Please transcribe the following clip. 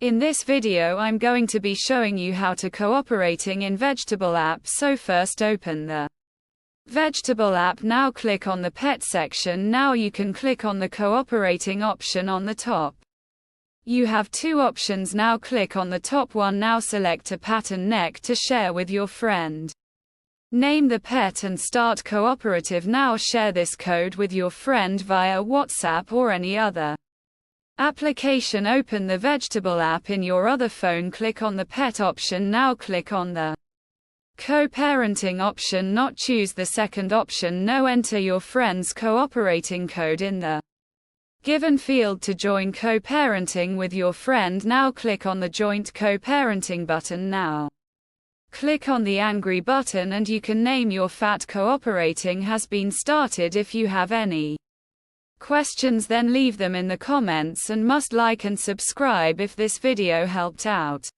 In this video I'm going to be showing you how to cooperating in Widgetable app. So first open the Widgetable app. Now click on the pet section. Now you can click on the cooperating option on the top. You have two options. Now click on the top one. Now select a pattern neck to share with your friend. Name the pet and start cooperative. Now share this code with your friend via WhatsApp or any other application. Open the Widgetable app in your other phone. Click on the pet option. Now click on the co-parenting option. Not choose the second option. Now enter your friend's cooperating code in the given field to join co-parenting with your friend. Now click on the joint co-parenting button. Now click on the angry button and you can name your fat. Cooperating has been started. If you have any questions, then leave them in the comments and must like and subscribe if this video helped out.